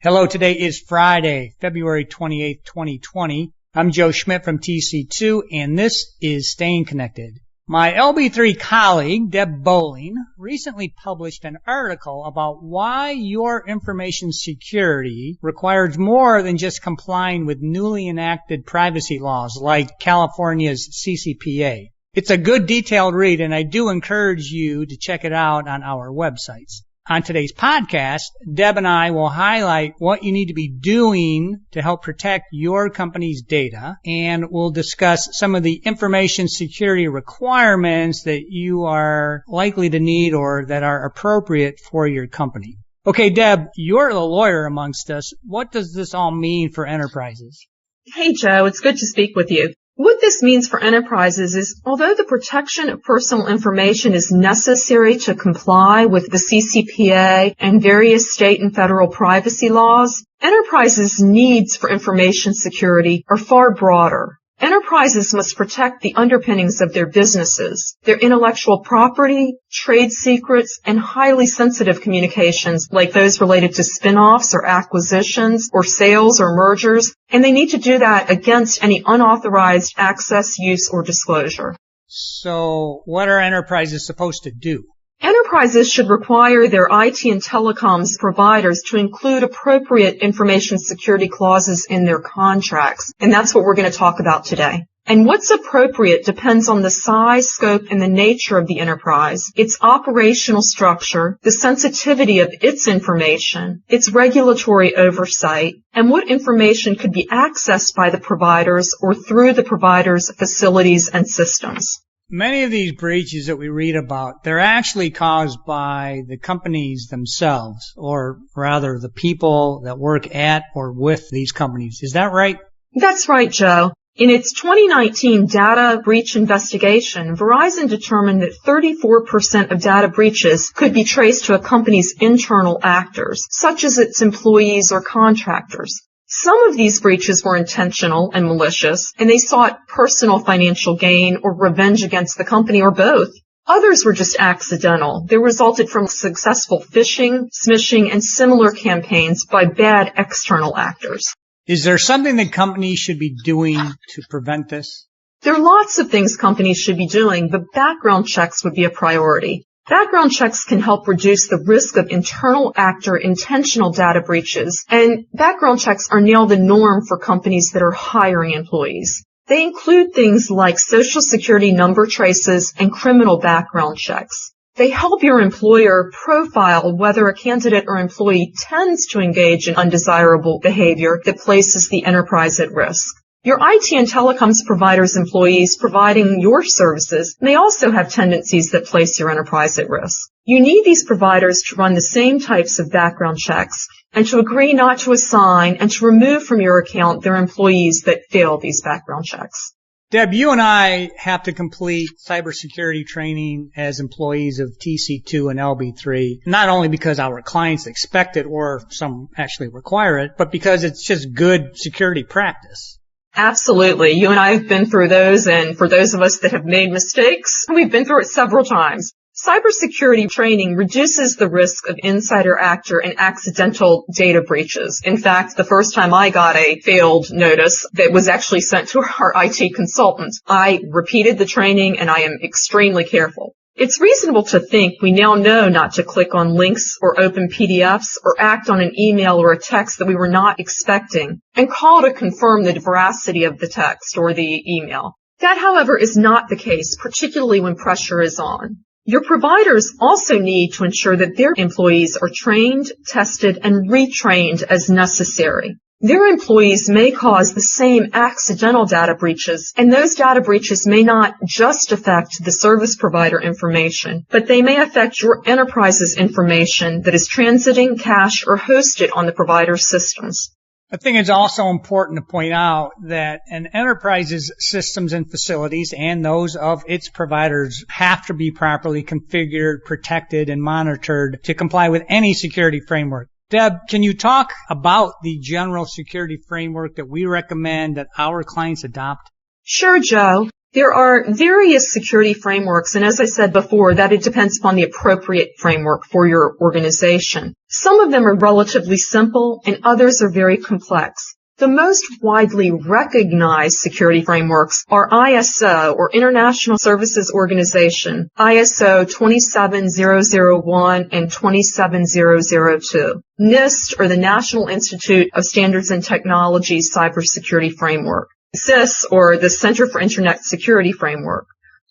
Hello, today is Friday, February 28th, 2020. I'm Joe Schmidt from TC2, and this is Staying Connected. My LB3 colleague, Deb Boehling, recently published an article about why your information security requires more than just complying with newly enacted privacy laws like California's CCPA. It's a good detailed read, and I do encourage you to check it out on our websites. On today's podcast, Deb and I will highlight what you need to be doing to help protect your company's data, and we'll discuss some of the information security requirements that you are likely to need or that are appropriate for your company. Okay, Deb, you're the lawyer amongst us. What does this all mean for enterprises? Hey, Joe, it's good to speak with you. What this means for enterprises is, although the protection of personal information is necessary to comply with the CCPA and various state and federal privacy laws, enterprises' needs for information security are far broader. Enterprises must protect the underpinnings of their businesses, their intellectual property, trade secrets, and highly sensitive communications like those related to spin-offs or acquisitions or sales or mergers, and they need to do that against any unauthorized access, use, or disclosure. So what are enterprises supposed to do? Enterprises should require their IT and telecoms providers to include appropriate information security clauses in their contracts, and that's what we're going to talk about today. And what's appropriate depends on the size, scope, and the nature of the enterprise, its operational structure, the sensitivity of its information, its regulatory oversight, and what information could be accessed by the providers or through the providers' facilities and systems. Many of these breaches that we read about, they're actually caused by the companies themselves, or rather the people that work at or with these companies. Is that right? That's right, Joe. In its 2019 data breach investigation, Verizon determined that 34% of data breaches could be traced to a company's internal actors, such as its employees or contractors. Some of these breaches were intentional and malicious, and they sought personal financial gain or revenge against the company or both. Others were just accidental. They resulted from successful phishing, smishing, and similar campaigns by bad external actors. Is there something that companies should be doing to prevent this? There are lots of things companies should be doing, but background checks would be a priority. Background checks can help reduce the risk of internal actor intentional data breaches, and background checks are now the norm for companies that are hiring employees. They include things like social security number traces and criminal background checks. They help your employer profile whether a candidate or employee tends to engage in undesirable behavior that places the enterprise at risk. Your IT and telecoms providers' employees providing your services may also have tendencies that place your enterprise at risk. You need these providers to run the same types of background checks and to agree not to assign and to remove from your account their employees that fail these background checks. Deb, you and I have to complete cybersecurity training as employees of TC2 and LB3, not only because our clients expect it or some actually require it, but because it's just good security practice. Absolutely. You and I have been through those, and for those of us that have made mistakes, we've been through it several times. Cybersecurity training reduces the risk of insider actor and accidental data breaches. In fact, the first time I got a failed notice that was actually sent to our IT consultant, I repeated the training and I am extremely careful. It's reasonable to think we now know not to click on links or open PDFs or act on an email or a text that we were not expecting and call to confirm the veracity of the text or the email. That, however, is not the case, particularly when pressure is on. Your providers also need to ensure that their employees are trained, tested, and retrained as necessary. Their employees may cause the same accidental data breaches, and those data breaches may not just affect the service provider information, but they may affect your enterprise's information that is transiting, cached, or hosted on the provider's systems. I think it's also important to point out that an enterprise's systems and facilities and those of its providers have to be properly configured, protected, and monitored to comply with any security framework. Deb, can you talk about the general security framework that we recommend that our clients adopt? Sure, Joe. There are various security frameworks, and as I said before, that it depends upon the appropriate framework for your organization. Some of them are relatively simple, and others are very complex. The most widely recognized security frameworks are ISO, or International Services Organization, ISO 27001 and 27002. NIST, or the National Institute of Standards and Technology Cybersecurity Framework. CIS, or the Center for Internet Security Framework.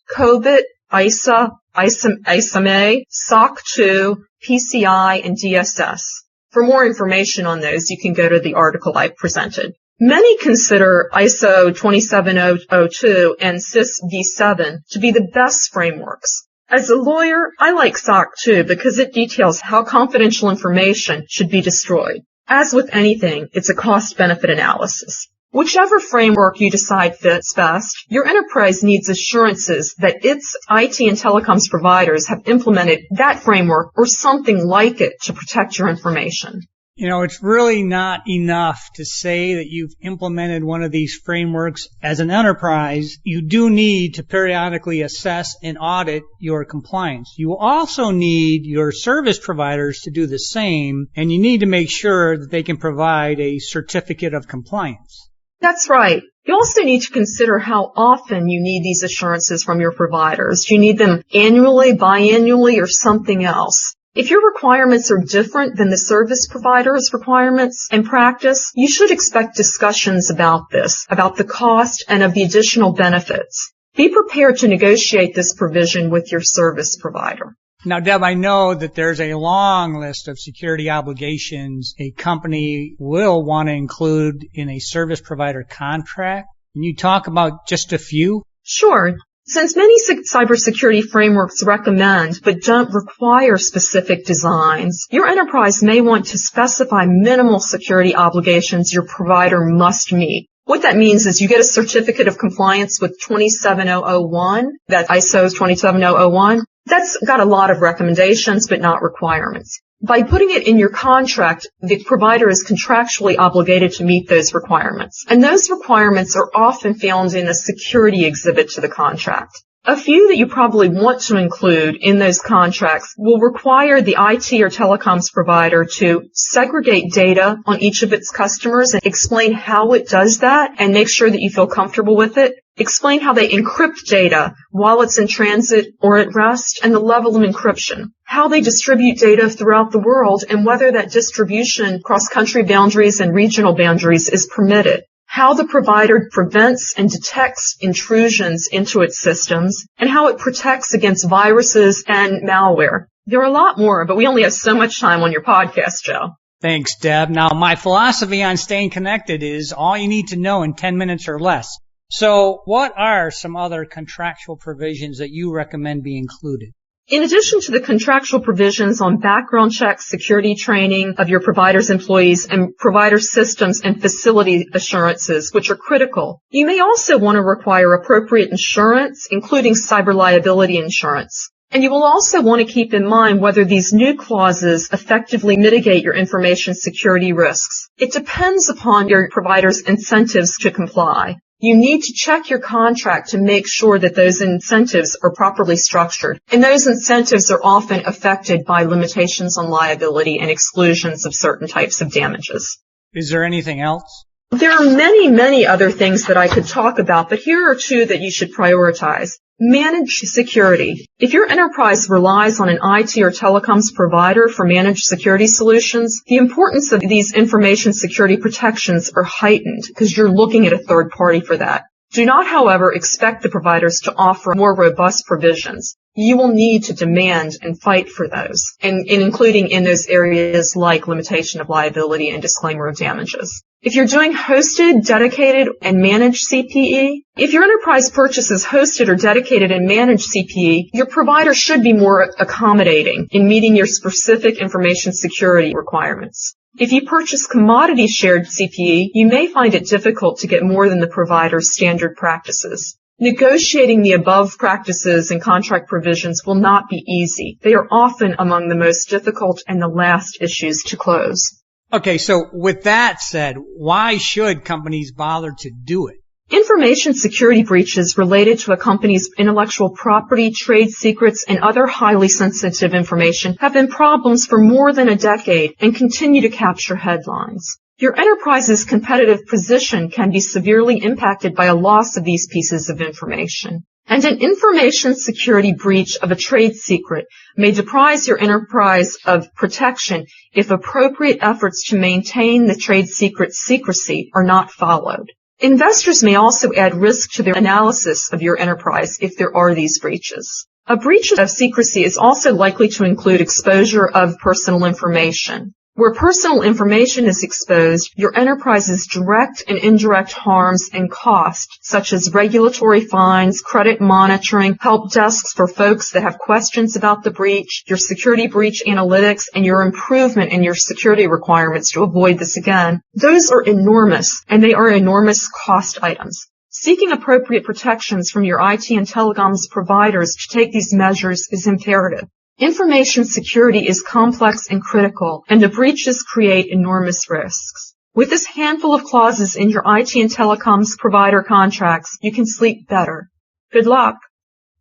COBIT, ISA, ISMA, SOC 2, PCI, and DSS. For more information on those, you can go to the article I presented. Many consider ISO 27002 and CIS V7 to be the best frameworks. As a lawyer, I like SOC 2 because it details how confidential information should be destroyed. As with anything, it's a cost-benefit analysis. Whichever framework you decide fits best, your enterprise needs assurances that its IT and telecoms providers have implemented that framework or something like it to protect your information. You know, it's really not enough to say that you've implemented one of these frameworks as an enterprise. You do need to periodically assess and audit your compliance. You also need your service providers to do the same, and you need to make sure that they can provide a certificate of compliance. That's right. You also need to consider how often you need these assurances from your providers. Do you need them annually, biannually, or something else? If your requirements are different than the service provider's requirements and practice, you should expect discussions about this, about the cost and of the additional benefits. Be prepared to negotiate this provision with your service provider. Now, Deb, I know that there's a long list of security obligations a company will want to include in a service provider contract. Can you talk about just a few? Sure. Since many cybersecurity frameworks recommend but don't require specific designs, your enterprise may want to specify minimal security obligations your provider must meet. What that means is you get a certificate of compliance with 27001, that ISO 27001. That's got a lot of recommendations but not requirements. By putting it in your contract, the provider is contractually obligated to meet those requirements. And those requirements are often found in a security exhibit to the contract. A few that you probably want to include in those contracts will require the IT or telecoms provider to segregate data on each of its customers and explain how it does that and make sure that you feel comfortable with it. Explain how they encrypt data while it's in transit or at rest and the level of encryption. How they distribute data throughout the world and whether that distribution across country boundaries and regional boundaries is permitted. How the provider prevents and detects intrusions into its systems, and how it protects against viruses and malware. There are a lot more, but we only have so much time on your podcast, Joe. Thanks, Deb. Now, my philosophy on staying connected is all you need to know in 10 minutes or less. So what are some other contractual provisions that you recommend be included? In addition to the contractual provisions on background checks, security training of your provider's employees, and provider systems and facility assurances, which are critical, you may also want to require appropriate insurance, including cyber liability insurance. And you will also want to keep in mind whether these new clauses effectively mitigate your information security risks. It depends upon your provider's incentives to comply. You need to check your contract to make sure that those incentives are properly structured. And those incentives are often affected by limitations on liability and exclusions of certain types of damages. Is there anything else? There are many, many other things that I could talk about, but here are two that you should prioritize. Managed security. If your enterprise relies on an IT or telecoms provider for managed security solutions, the importance of these information security protections are heightened because you're looking at a third party for that. Do not, however, expect the providers to offer more robust provisions. You will need to demand and fight for those, and including in those areas like limitation of liability and disclaimer of damages. If you're doing hosted, dedicated, and managed CPE, if your enterprise purchases hosted or dedicated and managed CPE, your provider should be more accommodating in meeting your specific information security requirements. If you purchase commodity shared CPE, you may find it difficult to get more than the provider's standard practices. Negotiating the above practices and contract provisions will not be easy. They are often among the most difficult and the last issues to close. Okay, so with that said, why should companies bother to do it? In Information security breaches related to a company's intellectual property, trade secrets, and other highly sensitive information have been problems for more than a decade and continue to capture headlines. Your enterprise's competitive position can be severely impacted by a loss of these pieces of information. And an information security breach of a trade secret may deprive your enterprise of protection if appropriate efforts to maintain the trade secret's secrecy are not followed. Investors may also add risk to their analysis of your enterprise if there are these breaches. A breach of secrecy is also likely to include exposure of personal information. Where personal information is exposed, your enterprise's direct and indirect harms and costs, such as regulatory fines, credit monitoring, help desks for folks that have questions about the breach, your security breach analytics, and your improvement in your security requirements to avoid this again, those are enormous, and they are enormous cost items. Seeking appropriate protections from your IT and telecoms providers to take these measures is imperative. Information security is complex and critical, and the breaches create enormous risks. With this handful of clauses in your IT and telecoms provider contracts, you can sleep better. Good luck.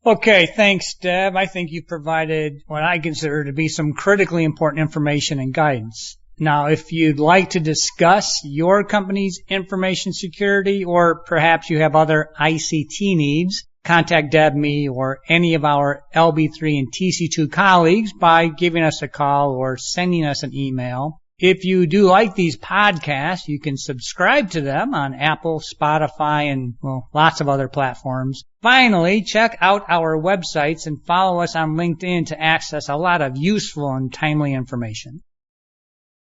Okay, thanks, Deb. I think you provided what I consider to be some critically important information and guidance. Now, if you'd like to discuss your company's information security, or perhaps you have other ICT needs, contact Deb, me, or any of our LB3 and TC2 colleagues by giving us a call or sending us an email. If you do like these podcasts, you can subscribe to them on Apple, Spotify, and, lots of other platforms. Finally, check out our websites and follow us on LinkedIn to access a lot of useful and timely information.